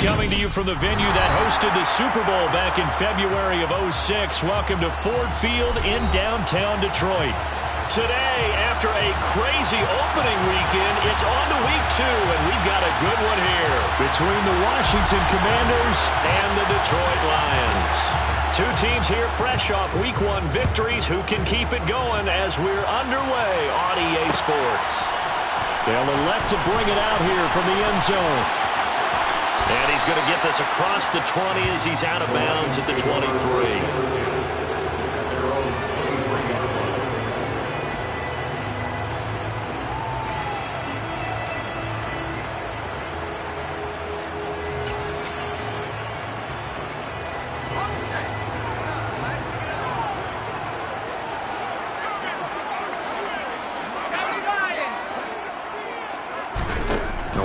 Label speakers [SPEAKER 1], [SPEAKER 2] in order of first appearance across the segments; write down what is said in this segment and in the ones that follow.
[SPEAKER 1] Coming to you from the venue that hosted the Super Bowl back in February of '06. Welcome to Ford Field in downtown Detroit. Today, after a crazy opening weekend, it's on to week 2, and we've got a good one here between the Washington Commanders and the Detroit Lions. Two teams here fresh off week 1 victories who can keep it going as we're underway on EA Sports. They'll elect to bring it out here from the end zone. And he's going to get this across the 20 as he's out of bounds at the 23.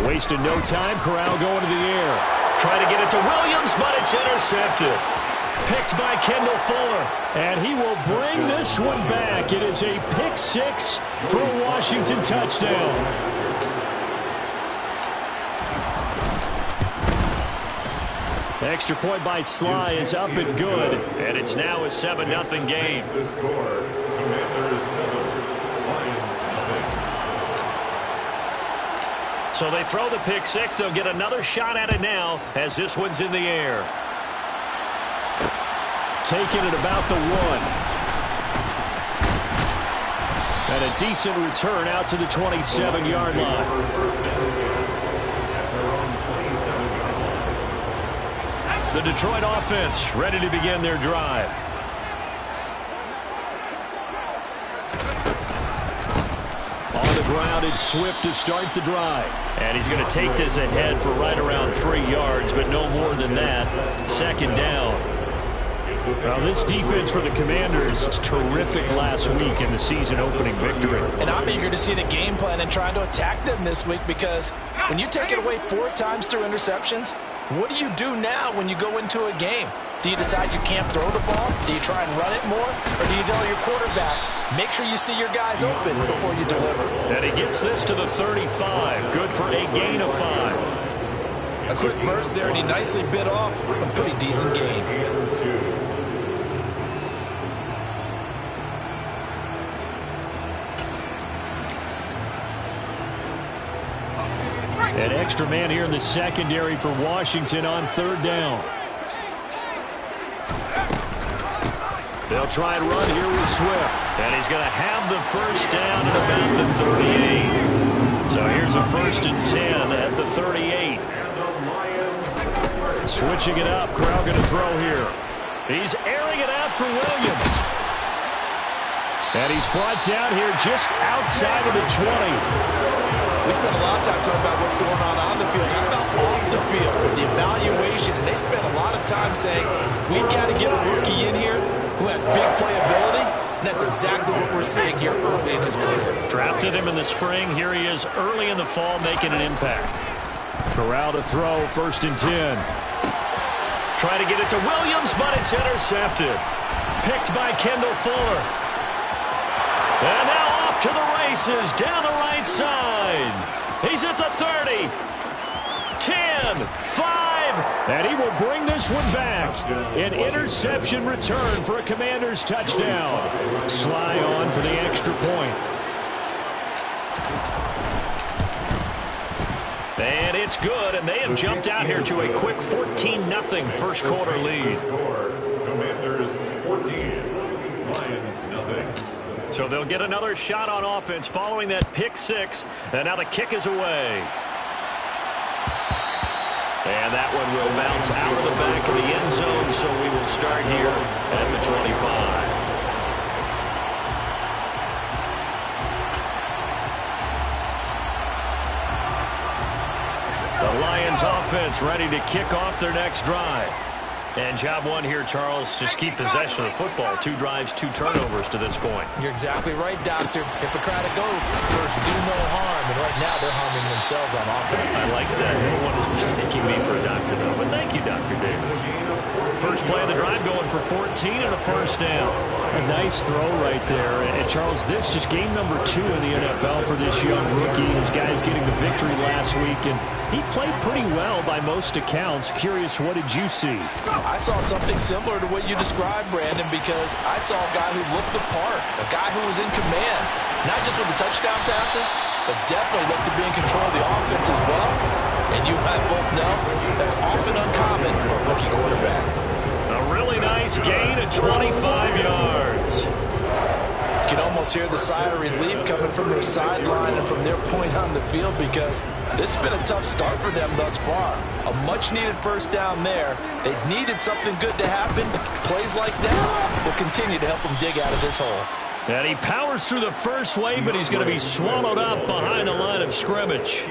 [SPEAKER 1] Wasting no time. Corral going to the air. Trying to get it to Williams, but it's intercepted. Picked by Kendall Fuller. And he will bring this one back. It is a pick 6 for a Washington touchdown. Extra point by Sly is up and good. And it's now a 7-0 game.
[SPEAKER 2] The score, Commanders 7, Lions nothing.
[SPEAKER 1] So they throw the pick 6. They'll get another shot at it now as this one's in the air. Taking it about the 1. And a decent return out to the 27-yard line. The Detroit offense ready to begin their drive. On the ground, it's Swift to start the drive. And he's going to take this ahead for right around 3 yards, but no more than that. Second down. Well, this defense for the Commanders was terrific last week in the season-opening victory.
[SPEAKER 3] And I'm eager to see the game plan and trying to attack them this week, because when you take it away 4 times through interceptions, what do you do now when you go into a game? Do you decide you can't throw the ball? Do you try and run it more? Or do you tell your quarterback, make sure you see your guys open before you deliver?
[SPEAKER 1] And he gets this to the 35. Good for a gain of 5.
[SPEAKER 3] A quick burst there, and he nicely bit off a pretty decent gain.
[SPEAKER 1] An extra man here in the secondary for Washington on 3rd down. They'll try and run here with Swift. And he's going to have the first down at about the 38. So here's a 1st and 10 at the 38. Switching it up. Corral going to throw here. He's airing it out for Williams. And he's brought down here just outside of the 20.
[SPEAKER 3] We spent a lot of time talking about what's going on the field. How about off the field with the evaluation? And they spent a lot of time saying, we've got to get a rookie in here who has big playability. And that's exactly what we're seeing here early in his career.
[SPEAKER 1] Drafted him in the spring. Here he is early in the fall making an impact. Corral to throw, 1st and 10. Try to get it to Williams, but it's intercepted. Picked by Kendall Fuller. And now off to the races down the right side. He's at the 30. 10, 5, and he will bring this one back. An interception return for a Commanders touchdown. Sly on for the extra point. And it's good, and they have jumped out here to a quick 14-0 first quarter lead.
[SPEAKER 2] Commanders 14, Lions nothing.
[SPEAKER 1] So they'll get another shot on offense following that pick 6, and now the kick is away. And that one will bounce out of the back of the end zone, so we will start here at the 25. The Lions offense ready to kick off their next drive. And job one here, Charles, just keep possession of the football. 2 drives, 2 turnovers to this point.
[SPEAKER 3] You're exactly right, Doctor. Hippocratic oath. First, do no harm. And right now, they're harming themselves on offense.
[SPEAKER 1] I like that. No one is mistaking me for a doctor, though. But thank you, Dr. Davis. First play of the drive going for 14 and a first down.
[SPEAKER 4] A nice throw right there. And Charles, this is game number 2 in the NFL for this young rookie. His guys getting the victory last week, and he played pretty well by most accounts. Curious, what did you see?
[SPEAKER 3] I saw something similar to what you described, Brandon, because I saw a guy who looked the part, a guy who was in command, not just with the touchdown passes, but definitely looked to be in control of the offense as well. And you and I both know that's often uncommon for a rookie quarterback.
[SPEAKER 1] A really nice gain of 25 yards.
[SPEAKER 3] You can almost hear the sigh of relief coming from their sideline and from their point on the field, because this has been a tough start for them thus far. A much-needed first down there. They needed something good to happen. Plays like that will continue to help them dig out of this hole.
[SPEAKER 1] And he powers through the first wave, but he's going to be swallowed up behind the line of scrimmage.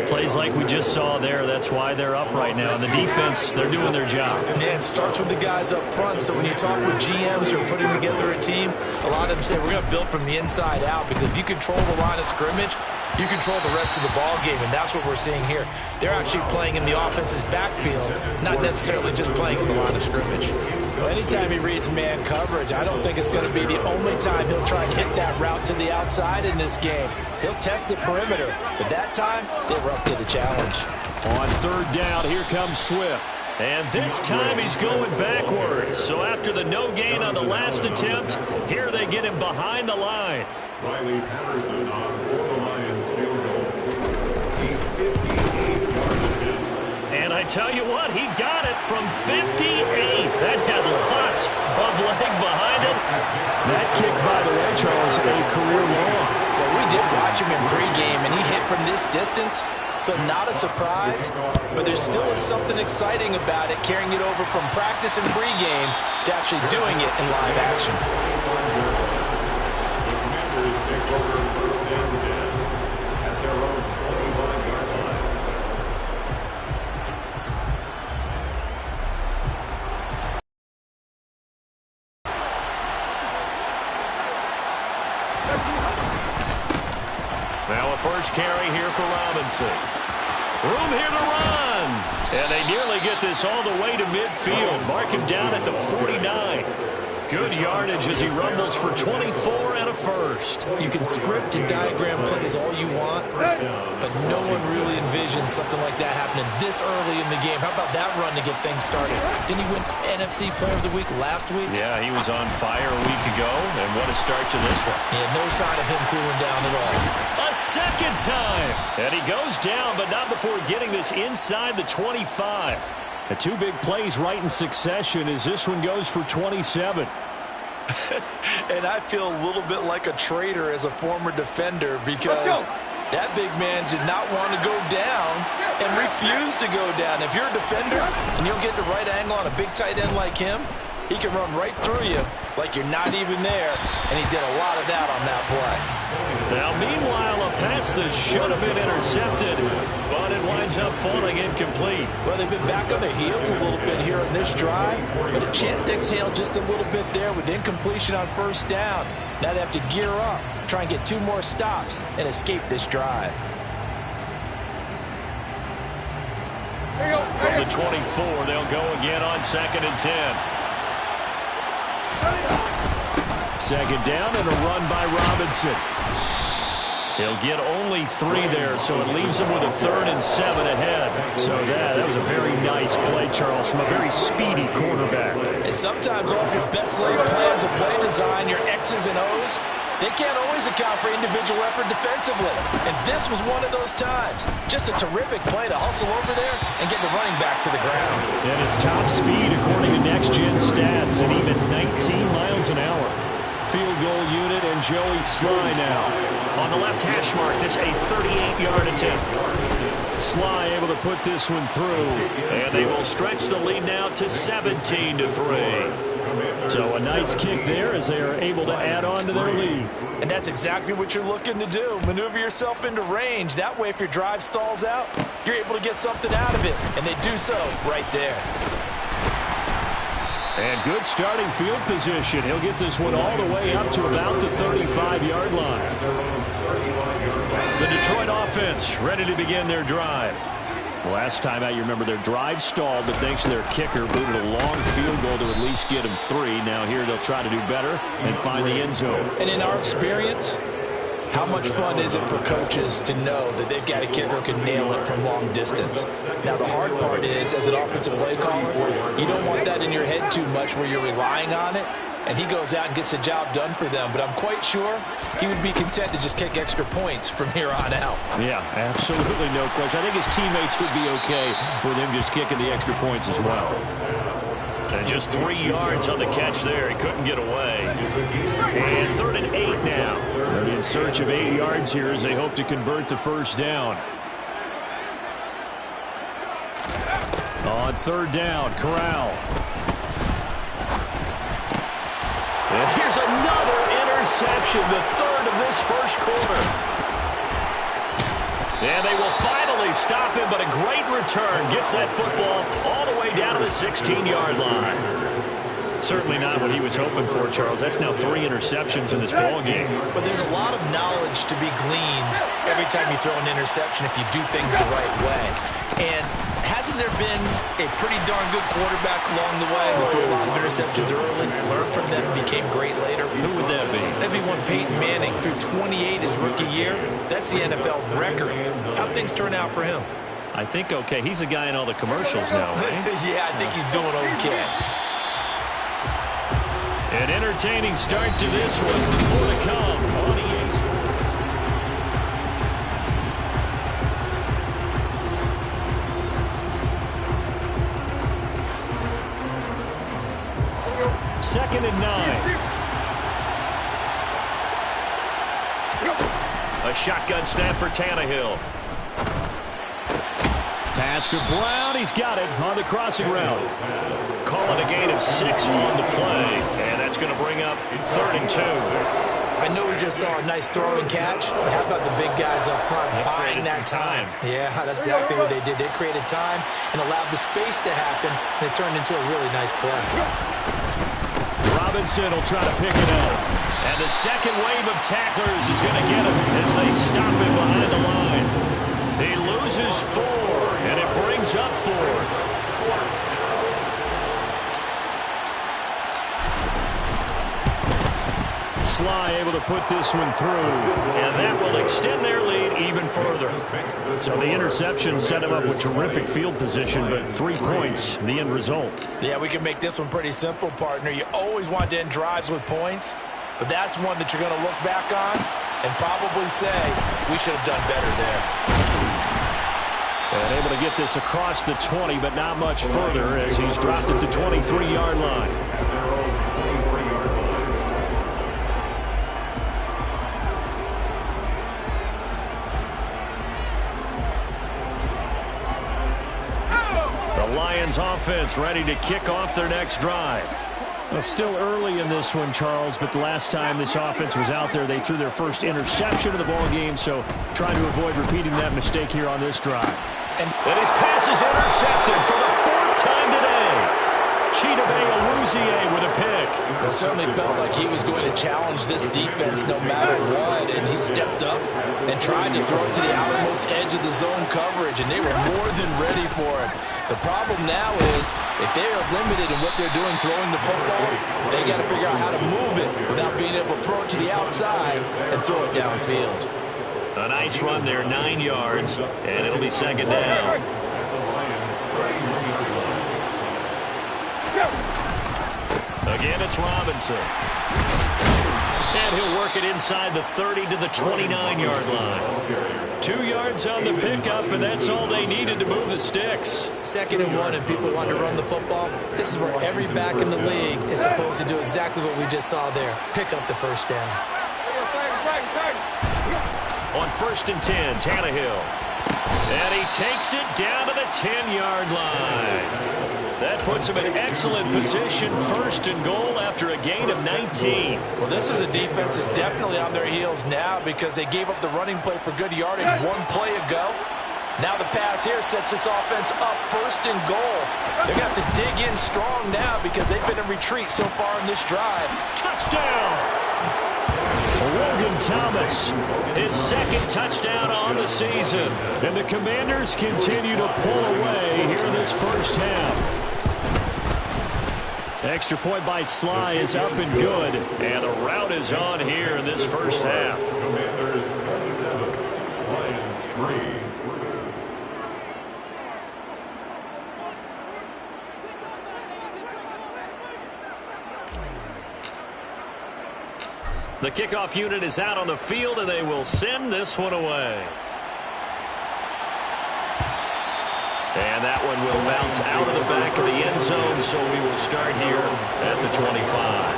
[SPEAKER 1] Plays like we just saw there. That's why they're up right now. The defense, they're doing their job.
[SPEAKER 3] Yeah, it starts with the guys up front. So when you talk with GMs who are putting together a team, a lot of them say we're going to build from the inside out, because if you control the line of scrimmage, you control the rest of the ball game, and that's what we're seeing here. They're actually playing in the offense's backfield, not necessarily just playing at the line of scrimmage. Well, anytime he reads man coverage, I don't think it's going to be the only time he'll try and hit that route to the outside in this game. He'll test the perimeter, but that time, they were up to the challenge.
[SPEAKER 4] On third down, here comes Swift.
[SPEAKER 1] And this time he's going backwards. So after the no gain on the last attempt, here they get him behind the line.
[SPEAKER 2] Riley Patterson on for the Lions field goal. A 58-yard attempt.
[SPEAKER 1] And I tell you what, he got it from 58. That had lots of leg behind it.
[SPEAKER 4] That kick, by the way, Charles, a career long.
[SPEAKER 3] Well, we did watch him in pregame, and he hit from this distance, so not a surprise. But there still is something exciting about it, carrying it over from practice and pregame to actually doing it in live action.
[SPEAKER 2] The Commanders take over first and 10 at their own 25-yard line.
[SPEAKER 1] Now a first carry here for Robinson. Room here to run. And they nearly get this all the way to midfield. Mark him down at the 49. Good yardage as he rumbles for 24 and a first.
[SPEAKER 3] You can script and diagram plays all you want, but no one really envisions something like that happening this early in the game. How about that run to get things started? Didn't he win NFC Player of the Week last week?
[SPEAKER 1] Yeah, he was on fire a week ago, and what a start to this one.
[SPEAKER 3] Yeah, no sign of him cooling down at all.
[SPEAKER 1] A second time. And he goes down, but not before getting this inside the 25.
[SPEAKER 4] The 2 big plays right in succession as this one goes for 27.
[SPEAKER 3] And I feel a little bit like a traitor as a former defender, because that big man did not want to go down and refused to go down. If you're a defender and you'll get the right angle on a big tight end like him, he can run right through you like you're not even there, and he did a lot of that on that play.
[SPEAKER 1] Now, meanwhile, a pass that should have been intercepted, but it winds up falling incomplete.
[SPEAKER 3] Well, they've been back on their heels a little bit here in this drive, but a chance to exhale just a little bit there with incompletion on first down. Now they have to gear up, try and get 2 more stops, and escape this drive.
[SPEAKER 1] From the 24, they'll go again on 2nd and 10.
[SPEAKER 4] Second down and a run by Robinson.
[SPEAKER 1] He'll get only 3 there, so it leaves him with a 3rd and 7 ahead.
[SPEAKER 4] So that was a very nice play, Charles, from a very speedy quarterback.
[SPEAKER 3] And sometimes all of your best laid plans of play design, your X's and O's, they can't always account for individual effort defensively. And this was one of those times. Just a terrific play to hustle over there and get the running back to the ground.
[SPEAKER 4] And his top speed, according to Next Gen Stats, at even 19 miles an hour. Field goal unit and Joey Sly now.
[SPEAKER 1] On the left hash mark, this a 38-yard attempt.
[SPEAKER 4] Sly able to put this one through.
[SPEAKER 1] And they will stretch the lead now to 17-3.
[SPEAKER 4] So a nice kick there as they are able to add on to their lead.
[SPEAKER 3] And that's exactly what you're looking to do. Maneuver yourself into range. That way, if your drive stalls out, you're able to get something out of it. And they do so right there.
[SPEAKER 4] And good starting field position. He'll get this one all the way up to about the 35-yard line. The Detroit offense ready to begin their drive. Last time out, you remember their drive stalled, but thanks to their kicker, booted a long field goal to at least get them 3. Now here they'll try to do better and find the end zone.
[SPEAKER 3] And in our experience, how much fun is it for coaches to know that they've got a kicker who can nail it from long distance? Now, the hard part is, as an offensive play caller, you don't want that in your head too much where you're relying on it, and he goes out and gets the job done for them. But I'm quite sure he would be content to just kick extra points from here on out.
[SPEAKER 4] Yeah, absolutely no question. I think his teammates would be okay with him just kicking the extra points as well.
[SPEAKER 1] And just 3 yards on the catch there. He couldn't get away. And 3rd and 8 now.
[SPEAKER 4] They're in search of 8 yards here as they hope to convert the first down. On 3rd down, Corral.
[SPEAKER 1] And here's another interception, the 3rd of this first quarter. And they will finally stop him, but a great return gets that football all the way down to the 16-yard line. Certainly not what he was hoping for, Charles. That's now 3 interceptions in this ball game.
[SPEAKER 3] But there's a lot of knowledge to be gleaned every time you throw an interception if you do things the right way. And hasn't there been a pretty darn good quarterback along the way who threw a lot of interceptions early, learned from them, became great later?
[SPEAKER 4] Who would that be?
[SPEAKER 3] That'd be one Peyton Manning. Threw 28 his rookie year. That's the NFL record. How'd things turn out for him?
[SPEAKER 4] I think okay. He's the guy in all the commercials now, right?
[SPEAKER 3] Yeah, I think he's doing okay.
[SPEAKER 1] An entertaining start to this one. More to come on EA Sports. Second and 9. A shotgun snap for Tannehill.
[SPEAKER 4] Pass to Brown. He's got it on the crossing route.
[SPEAKER 1] Calling a gain of 6 on the play. And that's going to bring up 3rd and 2.
[SPEAKER 3] I know we just saw a nice throw and catch, but how about the big guys up front buying that time? Yeah, that's exactly what they did. They created time and allowed the space to happen, and it turned into a really nice play.
[SPEAKER 4] Robinson will try to pick it up.
[SPEAKER 1] And the second wave of tacklers is going to get him as they stop him behind the line. He loses 4, and it brings up 4th.
[SPEAKER 4] Sly able to put this one through.
[SPEAKER 1] And that will extend their lead even further.
[SPEAKER 4] So the interception set him up with terrific field position, but 3 points, the end result.
[SPEAKER 3] Yeah, we can make this one pretty simple, partner. You always want to end drives with points, but that's one that you're going to look back on and probably say, we should have done better there.
[SPEAKER 4] And able to get this across the 20, but not much further as he's dropped at the 23-yard line.
[SPEAKER 1] Lions offense ready to kick off their next drive.
[SPEAKER 4] Well, still early in this one, Charles, but the last time this offense was out there, they threw their first interception of the ball game, so trying to avoid repeating that mistake here on this drive.
[SPEAKER 1] And his pass is intercepted for the 4th time today. Chidobe Awuzie with a pick.
[SPEAKER 3] It certainly felt like he was going to challenge this defense no matter what, and he stepped up and tried to throw it to the outermost edge of the zone coverage, and they were more than ready for it. The problem now is if they are limited in what they're doing throwing the football, they got to figure out how to move it without being able to throw it to the outside and throw it downfield.
[SPEAKER 1] A nice run there, 9 yards, and it'll be 2nd down. Again, it's Robinson. And he'll work it inside the 30 to the 29-yard line. 2 yards on the pickup, and that's all they needed to move the sticks.
[SPEAKER 3] 2nd and 1, and people want to run the football. This is where every back in the league is supposed to do exactly what we just saw there. Pick up the first down.
[SPEAKER 1] On 1st and 10, Tannehill. And he takes it down to the 10-yard line. That puts him in excellent position, 1st and goal after a gain of 19.
[SPEAKER 3] Well, this is a defense that's definitely on their heels now because they gave up the running play for good yardage 1 play ago. Now the pass here sets this offense up 1st and goal They're going to have to dig in strong now because they've been in retreat so far in this drive.
[SPEAKER 1] Touchdown! Logan Thomas, his second touchdown on the season.
[SPEAKER 4] And the Commanders continue to pull away here in this first half. The extra point by Sly is up and good.
[SPEAKER 1] And the route is on here in this first half.
[SPEAKER 2] Commanders 27, Lions 3.
[SPEAKER 1] The kickoff unit is out on the field, and they will send this one away. And that one will bounce out of the back of the end zone, so we will start here at the 25.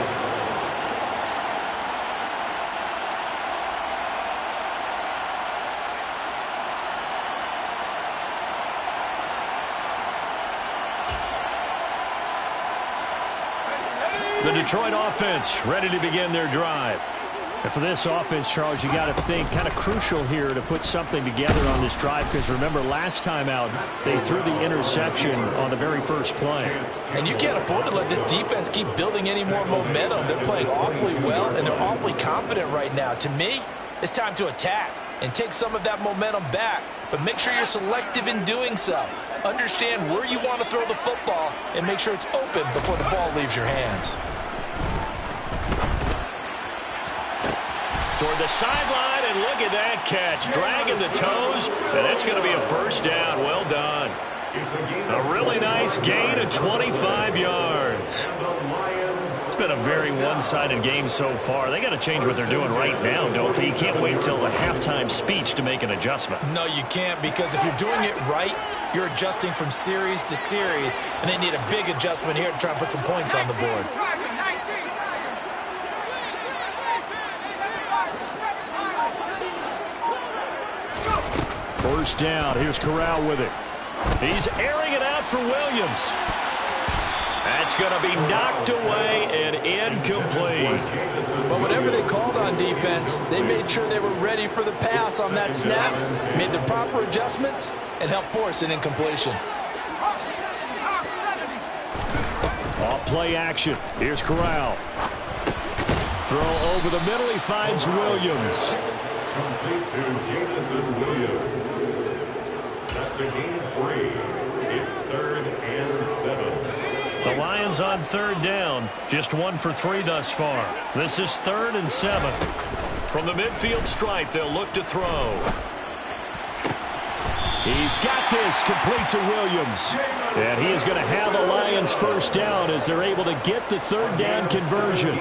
[SPEAKER 1] The Detroit offense ready to begin their drive.
[SPEAKER 4] And for this offense, Charles, you got to think kind of crucial here to put something together on this drive, because remember last time out they threw the interception on the very first play.
[SPEAKER 3] And you can't afford to let this defense keep building any more momentum. They're playing awfully well, and they're awfully confident right now. To me, it's time to attack and take some of that momentum back, but make sure you're selective in doing so. Understand where you want to throw the football and make sure it's open before the ball leaves your hands.
[SPEAKER 1] Toward the sideline, and look at that catch. Dragging the toes, and that's going to be a first down. Well done. A really nice gain of 25 yards. It's been a very one-sided game so far. They got to change what they're doing right now, don't they? You can't wait till the halftime speech to make an adjustment.
[SPEAKER 3] No, you can't, because if you're doing it right, you're adjusting from series to series, and they need a big adjustment here to try and put some points on the board.
[SPEAKER 4] First down. Here's Corral with it.
[SPEAKER 1] He's airing it out for Williams. That's going to be knocked away and incomplete.
[SPEAKER 3] But whatever they called on defense, they made sure they were ready for the pass on that snap, made the proper adjustments, and helped force an incompletion.
[SPEAKER 4] Off play action. Here's Corral. Throw over the middle. He finds Williams.
[SPEAKER 2] Complete to Jamison Williams. That's a gain of 3. It's 3rd and 7.
[SPEAKER 1] The Lions on third down. Just 1 for 3 thus far. This is 3rd and 7. From the midfield stripe, they'll look to throw.
[SPEAKER 4] He's got this, complete to Williams. And he is going to have the Lions first down as they're able to get the third down conversion.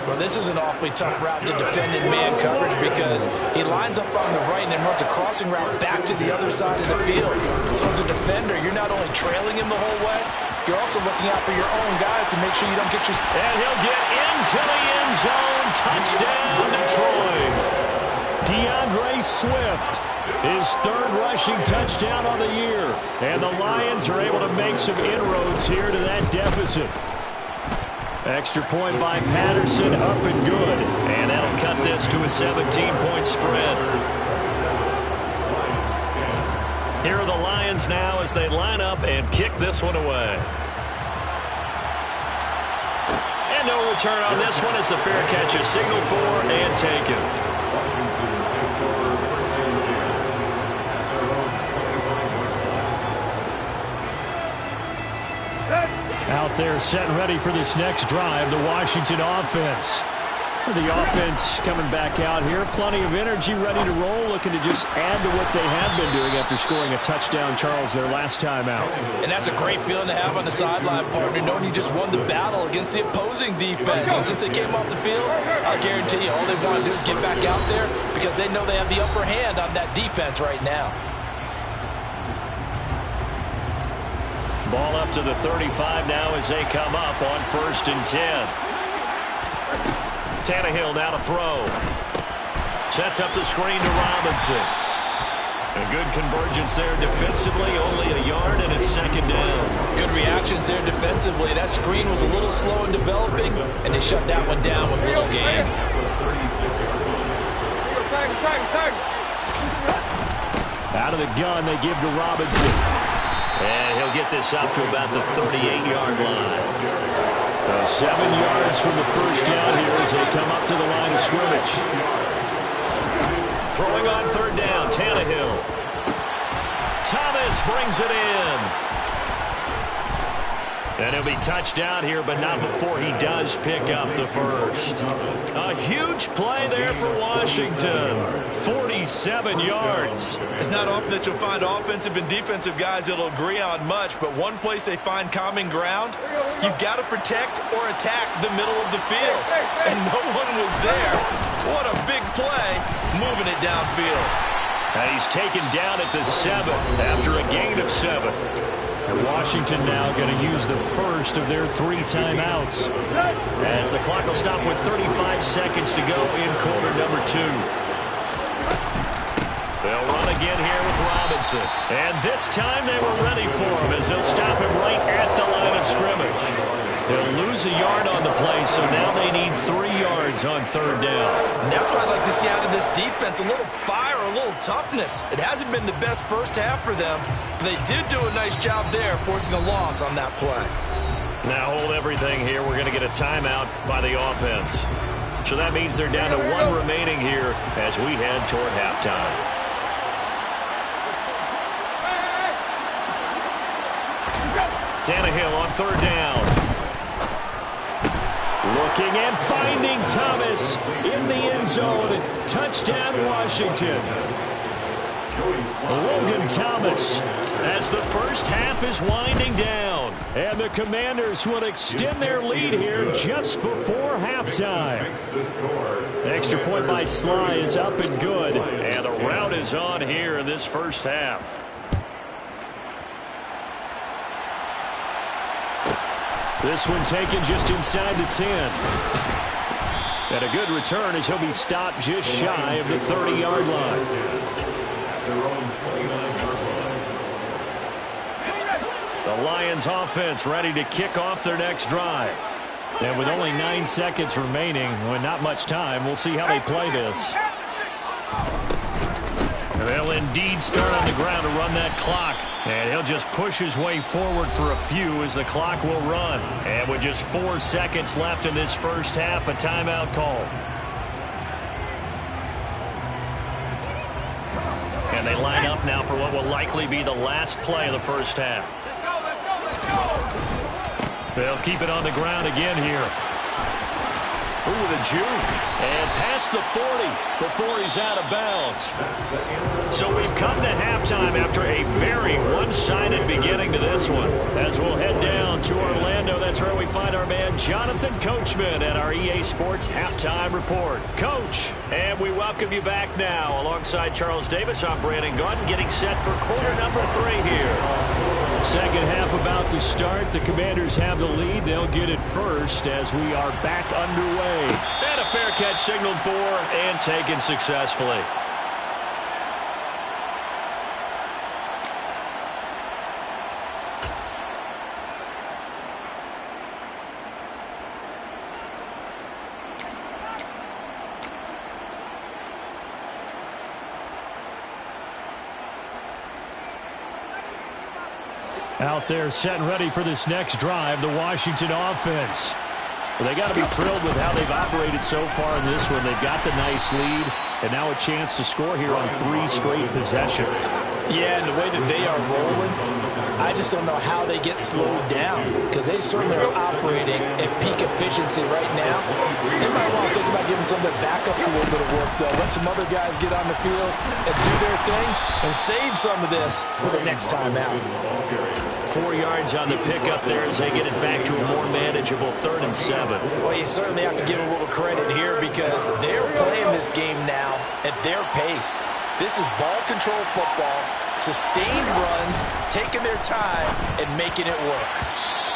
[SPEAKER 3] Well, this is an awfully tough route to defend in man coverage because he lines up on the right and then runs a crossing route back to the other side of the field. So as a defender, you're not only trailing him the whole way, you're also looking out for your own guys to make sure you don't get your...
[SPEAKER 1] And he'll get into the end zone. Touchdown, Detroit.
[SPEAKER 4] DeAndre Swift, his 3rd rushing touchdown on the year. And the Lions are able to make some inroads here to that deficit. Extra point by Patterson, up and good.
[SPEAKER 1] And that'll cut this to a 17-point spread. Here are the Lions now as they line up and kick this one away. And no return on this one as the fair catch is signaled for and taken.
[SPEAKER 2] Washington takes over 1st and 10.
[SPEAKER 4] Out there set ready for this next drive, the Washington offense. The offense coming back out here. Plenty of energy, ready to roll, looking to just add to what they have been doing after scoring a touchdown, Charles, their last time out.
[SPEAKER 3] And that's a great feeling to have on the sideline, partner, knowing you just won the battle against the opposing defense. And since they came off the field, I'll guarantee you all they want to do is get back out there because they know they have the upper hand on that defense right now.
[SPEAKER 1] Ball up to the 35 now as they come up on 1st and 10. Tannehill now to throw. Sets up the screen to Robinson. A good convergence there defensively, only a yard, and it's 2nd down.
[SPEAKER 3] Good reactions there defensively. That screen was a little slow in developing, and they shut that one down with little gain.
[SPEAKER 4] Out of the gun, they give to Robinson.
[SPEAKER 1] And he'll get this up to about the 38-yard line. So 7 yards from the first down here as they come up to the line of scrimmage. Throwing on third down, Tannehill. Thomas brings it in. And he'll be touched down here, but not before he does pick up the first. A huge play there for Washington. 47 yards.
[SPEAKER 3] It's not often that you'll find offensive and defensive guys that'll agree on much, but one place they find common ground, you've got to protect or attack the middle of the field. And no one was there. What a big play, moving it downfield.
[SPEAKER 1] And he's taken down at the 7 after a gain of 7. And Washington now going to use the first of their 3 timeouts. As the clock will stop with 35 seconds to go in quarter number 2. They'll run again here with Robinson. And this time they were ready for him as they'll stop him right at the line of scrimmage. They'll lose a yard on the play, so now they need 3 yards on third down.
[SPEAKER 3] And that's what I'd like to see out of this defense, a little fire, a little toughness. It hasn't been the best first half for them, but they did do a nice job there forcing a loss on that play.
[SPEAKER 1] Now hold everything here. We're going to get a timeout by the offense. So that means they're down to 1 remaining here as we head toward halftime. Tannehill on third down. Looking and finding Thomas in the end zone. Touchdown, Washington. Logan Thomas as the first half is winding down. And the Commanders will extend their lead here just before halftime. Extra point by Sly is up and good. And the rout is on here in this first half. This one taken just inside the 10. And a good return as he'll be stopped just shy of the 30-yard line. The Lions offense ready to kick off their next drive. And with only 9 seconds remaining, with not much time, we'll see how they play this. They'll indeed start on the ground to run that clock. And he'll just push his way forward for a few as the clock will run. And with just 4 seconds left in this first half, a timeout call. And they line up now for what will likely be the last play of the first half. They'll keep it on the ground again here. Ooh, the juke. And past the 40 before he's out of bounds. So we've come to halftime after a very one-sided beginning to this one. As we'll head down to Orlando, that's where we find our man Jonathan Coachman at our EA Sports Halftime Report. Coach, and we welcome you back now. Alongside Charles Davis, I'm Brandon Gaudin, getting set for quarter number 3 here. Second half about to start. The Commanders have the lead. They'll get it first as we are back underway. And a fair catch signaled for and taken successfully. Out there set and ready for this next drive, the Washington offense. Well, they got to be thrilled with how they've operated so far in this one. They've got the nice lead, and now a chance to score here on 3 straight possessions. Yeah, and the way that they are rolling, I just don't know how they get slowed down, because they certainly are operating at peak efficiency right now. They might want to think about giving some of their backups a little bit of work, though. Let some other guys get on the field and do their thing and save some of this for the next time out. 4 yards on the pickup there as they get it back to a more manageable 3rd and 7. Well, you certainly have to give a little credit here because they're playing this game now at their pace. This is ball control football, sustained runs, taking their time, and making it work.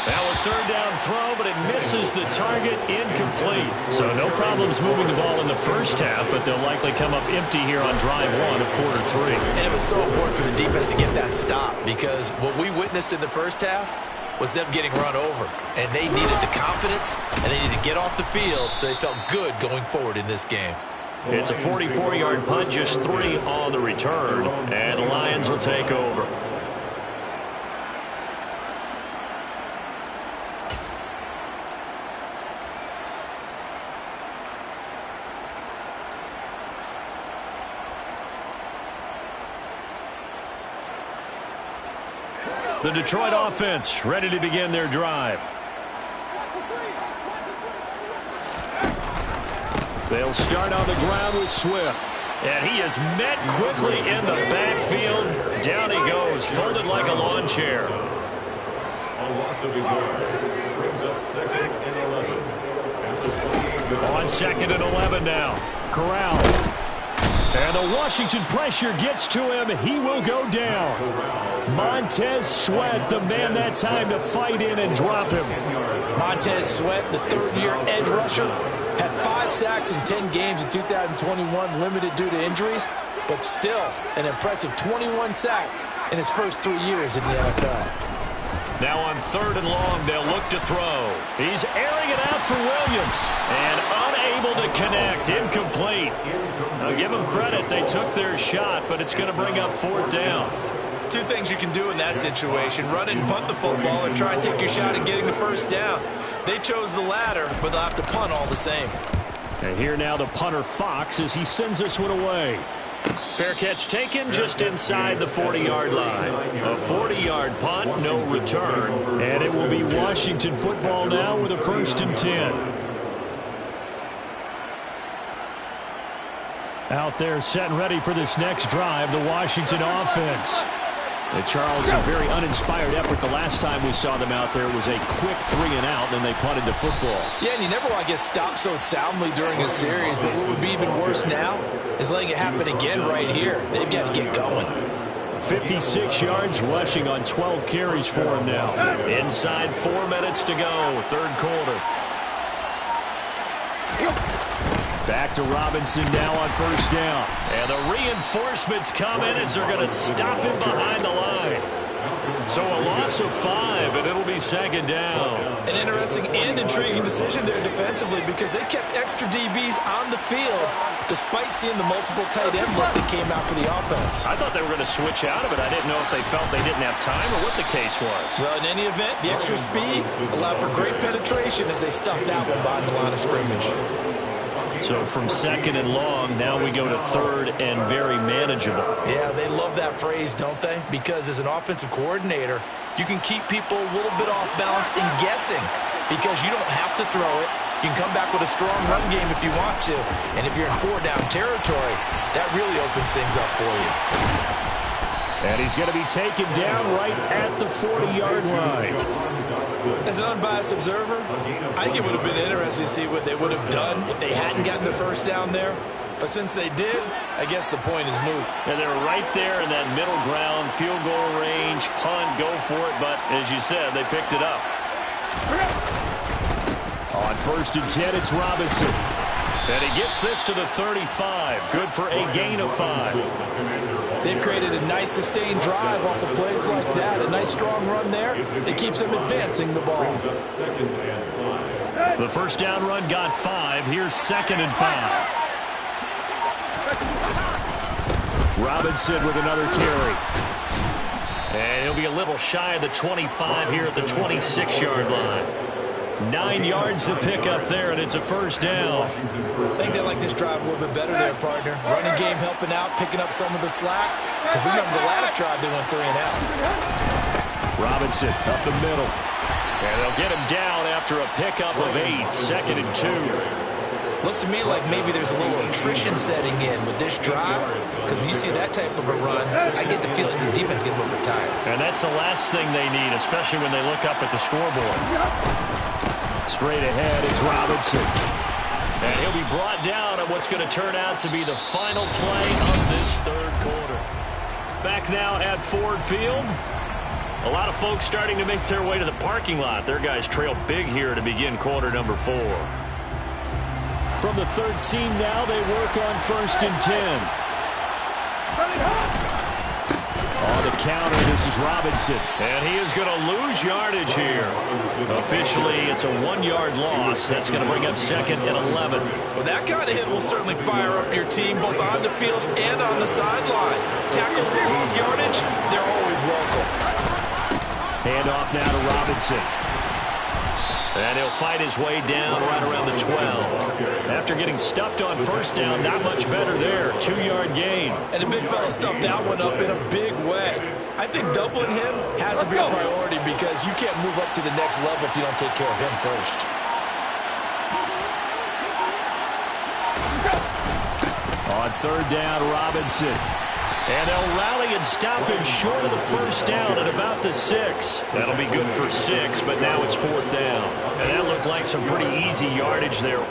[SPEAKER 1] Now a 3rd down throw, but it misses the target, incomplete. So no problems moving the ball in the first half, but they'll likely come up empty here on drive 1 of quarter 3. And it was so important for the defense to get that stop because what we witnessed in the first half was them getting run over. And they needed the confidence, and they needed to get off the field so they felt good going forward in this game. It's a 44-yard punt, just 3 on the return, and the Lions will take over. The Detroit offense ready to begin their drive. They'll start on the ground with Swift. And he is met quickly in the backfield. Down he goes, folded like a lawn chair.
[SPEAKER 2] A loss of a yard brings up 2nd and 11.
[SPEAKER 1] On 2nd and 11 now. Corral. And the Washington pressure gets to him. He will go down. Montez Sweat, the man that time to fight in and drop him.
[SPEAKER 3] Montez Sweat, the third-year edge rusher, had 5 sacks in 10 games in 2021, limited due to injuries, but still an impressive 21 sacks in his first 3 years in the NFL.
[SPEAKER 1] Now on 3rd and long, they'll look to throw. He's airing it out for Williams. And unable to connect. Incomplete. Now give them credit. They took their shot, but it's going to bring up 4th down.
[SPEAKER 3] 2 things you can do in that situation. Run and punt the football or try and take your shot at getting the 1st down. They chose the latter, but they'll have to punt all the same.
[SPEAKER 1] And here now the punter Fox as he sends this one away. Fair catch taken just inside the 40-yard line. A 40-yard punt, no return. And it will be Washington football now with a 1st and 10. Out there set and ready for this next drive, the Washington offense. And Charles, a very uninspired effort the last time we saw them out there. It was a quick 3-and-out, then they punted the football.
[SPEAKER 3] Yeah, and you never want to get stopped so soundly during a series, but what would be even worse now is letting it happen again right here. They've got to get going.
[SPEAKER 1] 56 yards rushing on 12 carries for him now. Inside 4 minutes to go, 3rd quarter. Back to Robinson now on 1st down. And the reinforcements come in as they're going to stop him behind the line. So a loss of 5, and it'll be 2nd down.
[SPEAKER 3] An interesting and intriguing decision there defensively because they kept extra DBs on the field despite seeing the multiple tight end look that came out for the offense.
[SPEAKER 1] I thought they were going to switch out of it. I didn't know if they felt they didn't have time or what the case was.
[SPEAKER 3] Well, in any event, the extra speed allowed for great penetration as they stuffed that one behind the line of scrimmage.
[SPEAKER 1] So from 2nd and long, now we go to 3rd and very manageable.
[SPEAKER 3] Yeah, they love that phrase, don't they? Because as an offensive coordinator, you can keep people a little bit off balance and guessing because you don't have to throw it. You can come back with a strong run game if you want to. And if you're in 4-down territory, that really opens things up for you.
[SPEAKER 1] And he's going to be taken down right at the 40-yard line.
[SPEAKER 3] As an unbiased observer, I think it would have been interesting to see what they would have done if they hadn't gotten the 1st down there. But since they did, I guess the point is moot.
[SPEAKER 1] And they were right there in that middle ground, field goal range, punt, go for it. But as you said, they picked it up. On 1st and 10, it's Robinson. And he gets this to the 35. Good for a gain of 5.
[SPEAKER 3] They've created a nice sustained drive off of plays like that. A nice strong run there that keeps them advancing the ball.
[SPEAKER 1] The 1st down run got 5. Here's 2nd and 5. Robinson with another carry. And he'll be a little shy of the 25 here at the 26-yard line. 9 yards to pick up there, and it's a 1st down.
[SPEAKER 3] I think they like this drive a little bit better there, partner. Running game helping out, picking up some of the slack. Because remember, the last drive they went 3-and-out.
[SPEAKER 1] Robinson up the middle. And they'll get him down after a pickup of 8. 2nd and 2.
[SPEAKER 3] Looks to me like maybe there's a little attrition setting in with this drive. Because when you see that type of a run, I get the feeling the defense gets a little bit tired.
[SPEAKER 1] And that's the last thing they need, especially when they look up at the scoreboard. Straight ahead, it's Robinson. And he'll be brought down at what's going to turn out to be the final play of this 3rd quarter. Back now at Ford Field. A lot of folks starting to make their way to the parking lot. Their guys trail big here to begin quarter number 4. From the 13 now, they work on 1st and 10. On the counter, this is Robinson. And he is going to lose yardage here. Officially, it's a 1-yard loss. That's going to bring up 2nd and 11.
[SPEAKER 3] Well, that kind of hit will certainly fire up your team both on the field and on the sideline. Tackles for lost yardage, they're always welcome.
[SPEAKER 1] Hand off now to Robinson. And he'll fight his way down right around the 12. After getting stuffed on first down, not much better there. 2-yard gain.
[SPEAKER 3] And the big fella stuffed that one up in a big way. I think doubling him has to be a priority because you can't move up to the next level if you don't take care of him first.
[SPEAKER 4] On third down, Robinson.
[SPEAKER 1] And they'll rally and stop him short of the first down at about the 6. That'll be good for 6, but now it's 4th down. And that looked like some pretty easy yardage there.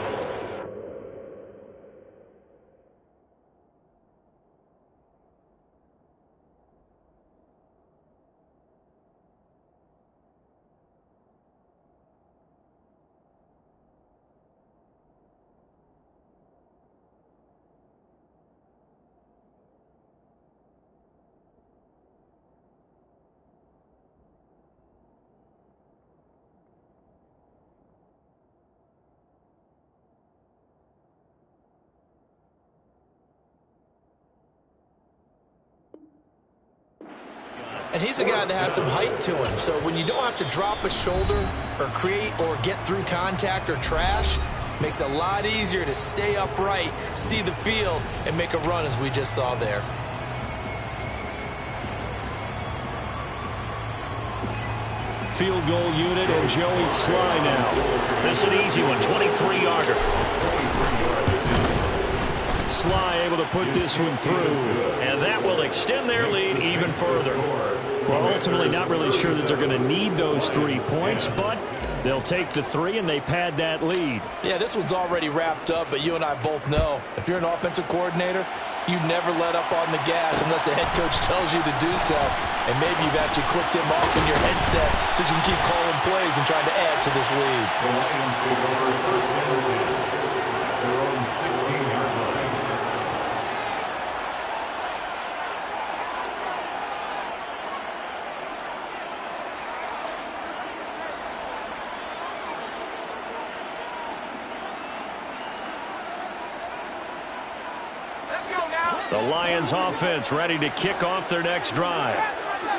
[SPEAKER 3] And he's a guy that has some height to him. So when you don't have to drop a shoulder or create or get through contact or trash, makes it a lot easier to stay upright, see the field, and make a run as we just saw there.
[SPEAKER 4] Field goal unit and Joey Sly now.
[SPEAKER 1] This is an easy one, 23-yarder.
[SPEAKER 4] Sly able to put this one through.
[SPEAKER 1] And that will extend their lead even further.
[SPEAKER 4] Well, ultimately not really sure that they're going to need those 3 points, but they'll take the 3 and they pad that lead.
[SPEAKER 3] Yeah, this one's already wrapped up, but you and I both know if you're an offensive coordinator, you never let up on the gas unless the head coach tells you to do so. And maybe you've actually clicked him off in your headset so you can keep calling plays and trying to add to this lead.
[SPEAKER 2] The Lions take over first and 10. Their own 16-yard line.
[SPEAKER 1] The Lions offense ready to kick off their next drive.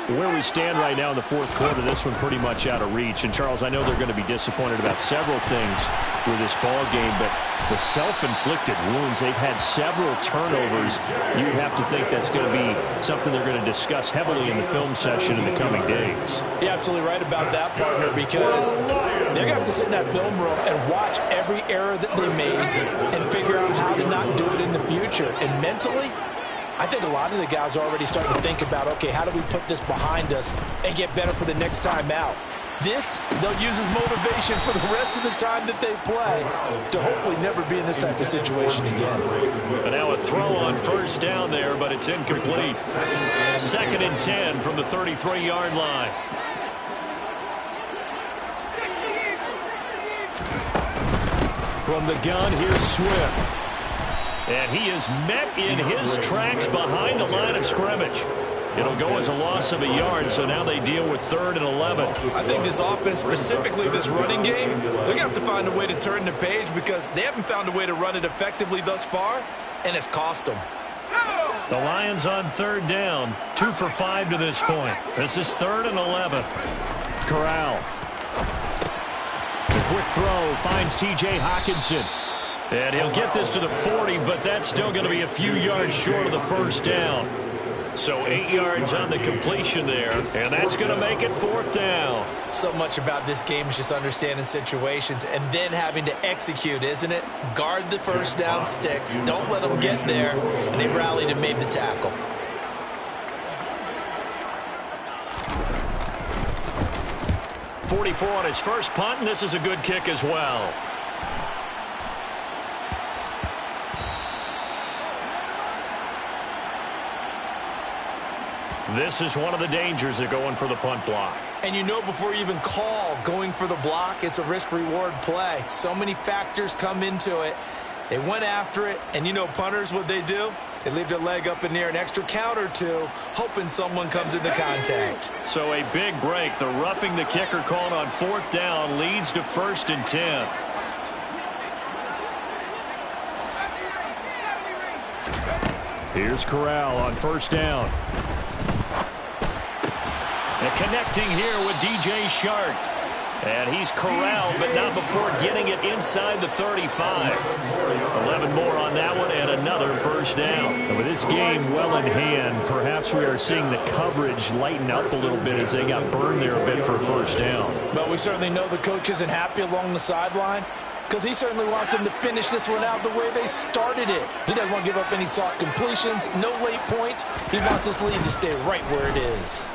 [SPEAKER 4] Where we stand right now in the 4th quarter, this one pretty much out of reach. And, Charles, I know they're going to be disappointed about several things with this ball game, but the self-inflicted wounds, they've had several turnovers. You have to think that's going to be something they're going to discuss heavily in the film session in the coming days.
[SPEAKER 3] You're absolutely right about that, partner, because they're going to have to sit in that film room and watch every error that they made and figure out how to not do it in the future. And mentally, I think a lot of the guys are already starting to think about, okay, how do we put this behind us and get better for the next time out? This, they'll use as motivation for the rest of the time that they play to hopefully never be in this type of situation again.
[SPEAKER 1] And now a throw on first down there, but it's incomplete. 2nd and 10 from the 33-yard line.
[SPEAKER 4] From the gun, here's Swift.
[SPEAKER 1] And he is met in his tracks behind the line of scrimmage. It'll go as a loss of a yard, so now they deal with 3rd and 11.
[SPEAKER 3] I think this offense, specifically this running game, they're going to have to find a way to turn the page because they haven't found a way to run it effectively thus far, and it's cost them.
[SPEAKER 1] The Lions on 3rd down, 2 for 5 to this point. This is 3rd and 11.
[SPEAKER 4] Corral. The quick throw finds T.J. Hockenson.
[SPEAKER 1] And he'll get this to the 40, but that's still going to be a few yards short of the first down. So 8 yards on the completion there, and that's going to make it 4th down.
[SPEAKER 3] So much about this game is just understanding situations and then having to execute, isn't it? Guard the first down sticks. Don't let them get there, and they rallied and made the tackle.
[SPEAKER 1] .44 on his first punt, and this is a good kick as well. This is one of the dangers of going for the punt block.
[SPEAKER 3] And you know before you even call going for the block, it's a risk-reward play. So many factors come into it. They went after it, and you know punters, what they do? They leave their leg up in the air an extra count or two, hoping someone comes into contact.
[SPEAKER 1] So a big break. The roughing the kicker called on 4th down leads to 1st and 10.
[SPEAKER 4] Here's Corral on 1st down.
[SPEAKER 1] And connecting here with DJ Shark. And he's corralled, but not before getting it inside the 35. 11 more on that one, and another first down.
[SPEAKER 4] And with this game well in hand, perhaps we are seeing the coverage lighten up a little bit as they got burned there a bit for a first down.
[SPEAKER 3] But we certainly know the coach isn't happy along the sideline, because he certainly wants them to finish this one out the way they started it. He doesn't want to give up any soft completions, no late points. He wants this lead to stay right where it is.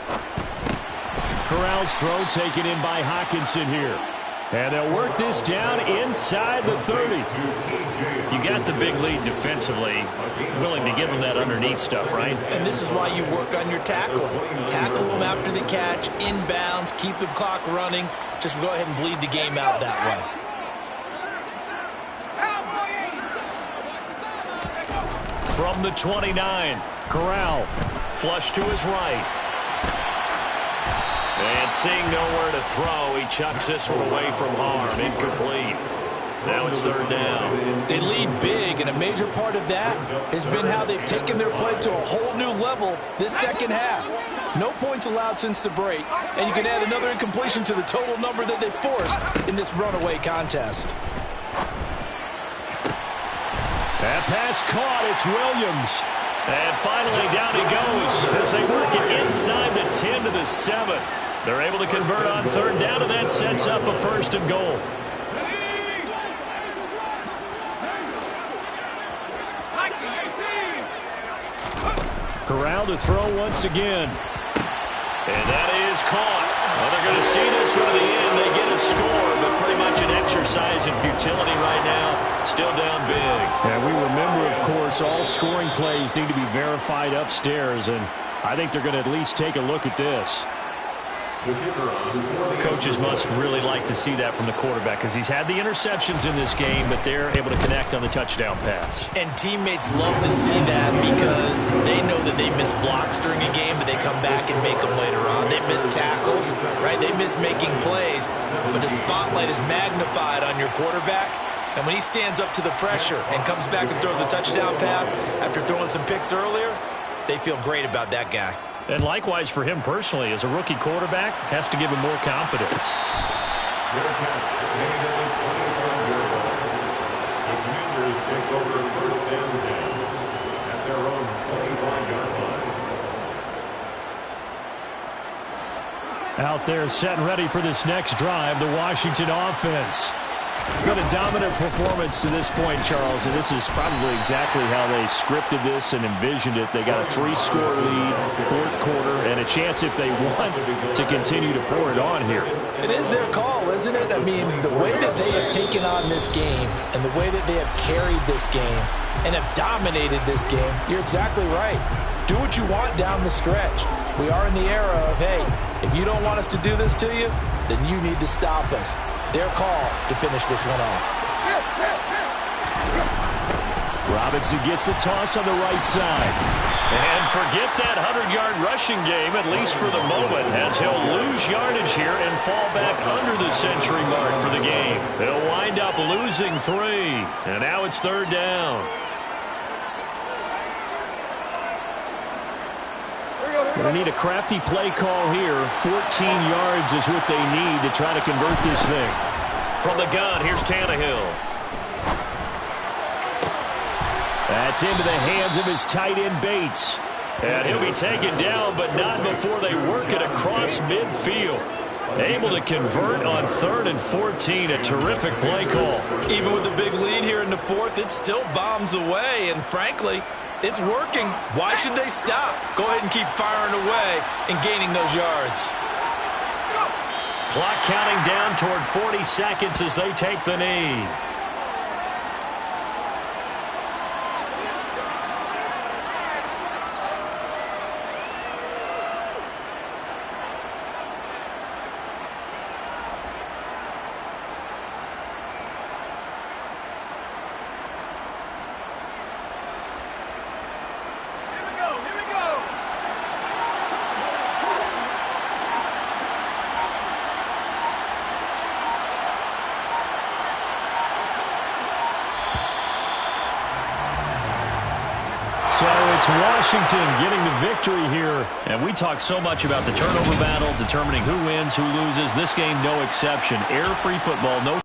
[SPEAKER 4] Corral's throw taken in by Hockenson here. And they'll work this down inside the 30.
[SPEAKER 1] You got the big lead defensively. Willing to give them that underneath stuff, right?
[SPEAKER 3] And this is why you work on your tackling. Tackle them after the catch, inbounds, keep the clock running. Just go ahead and bleed the game out that way.
[SPEAKER 1] From the 29, Corral flush to his right. And seeing nowhere to throw, he chucks this one away from harm. Incomplete. Now it's third down.
[SPEAKER 3] They lead big, and a major part of that has been how they've taken their play to a whole new level this second half. No points allowed since the break, and you can add another incompletion to the total number that they forced in this runaway contest.
[SPEAKER 4] That pass caught. It's Williams.
[SPEAKER 1] And finally down he goes as they work it inside the 10 to the 7. They're able to convert on third down, and that sets up a first and goal.
[SPEAKER 4] Corral to throw once again.
[SPEAKER 1] And that is caught. Well, they're going to see this one to the end. They get a score, but pretty much an exercise in futility right now. Still down big.
[SPEAKER 4] And we remember, of course, all scoring plays need to be verified upstairs, and I think they're going to at least take a look at this.
[SPEAKER 1] Coaches must really like to see that from the quarterback because he's had the interceptions in this game, but they're able to connect on the touchdown pass.
[SPEAKER 3] And teammates love to see that because they know that they miss blocks during a game, but they come back and make them later on. They miss tackles, right? They miss making plays, but the spotlight is magnified on your quarterback. And when he stands up to the pressure and comes back and throws a touchdown pass after throwing some picks earlier, they feel great about that guy.
[SPEAKER 1] And likewise for him personally, as a rookie quarterback, has to give him more confidence.
[SPEAKER 2] Their catch made at the 25-yard line. The Commanders take over first and 10 at their own 25-yard line.
[SPEAKER 4] Out there set and ready for this next drive, the Washington offense. It's been a dominant performance to this point, Charles, and this is probably exactly how they scripted this and envisioned it. They got a 3-score lead, fourth quarter, and a chance if they want to continue to pour it on here.
[SPEAKER 3] It is their call, isn't it? I mean, the way that they have taken on this game and the way that they have carried this game and have dominated this game, you're exactly right. Do what you want down the stretch. We are in the era of, hey, if you don't want us to do this to you, then you need to stop us. Their call to finish this one off.
[SPEAKER 4] Robinson gets the toss on the right side.
[SPEAKER 1] And forget that 100-yard rushing game, at least for the moment, as he'll lose yardage here and fall back under the century mark for the game. They'll wind up losing 3. And now it's third down.
[SPEAKER 4] They need a crafty play call here. 14 yards is what they need to try to convert this thing.
[SPEAKER 1] From the gun, here's Tannehill.
[SPEAKER 4] That's into the hands of his tight end, Bates.
[SPEAKER 1] And he'll be taken down, but not before they work it across midfield. Able to convert on 3rd and 14. A terrific play call.
[SPEAKER 3] Even with a big lead here in the fourth, it still bombs away. And frankly, it's working. Why should they stop? Go ahead and keep firing away and gaining those yards.
[SPEAKER 1] Clock counting down toward 40 seconds as they take the knee.
[SPEAKER 4] So it's Washington getting the victory here.
[SPEAKER 1] And we talk so much about the turnover battle, determining who wins, who loses. This game, no exception. Error-free football, no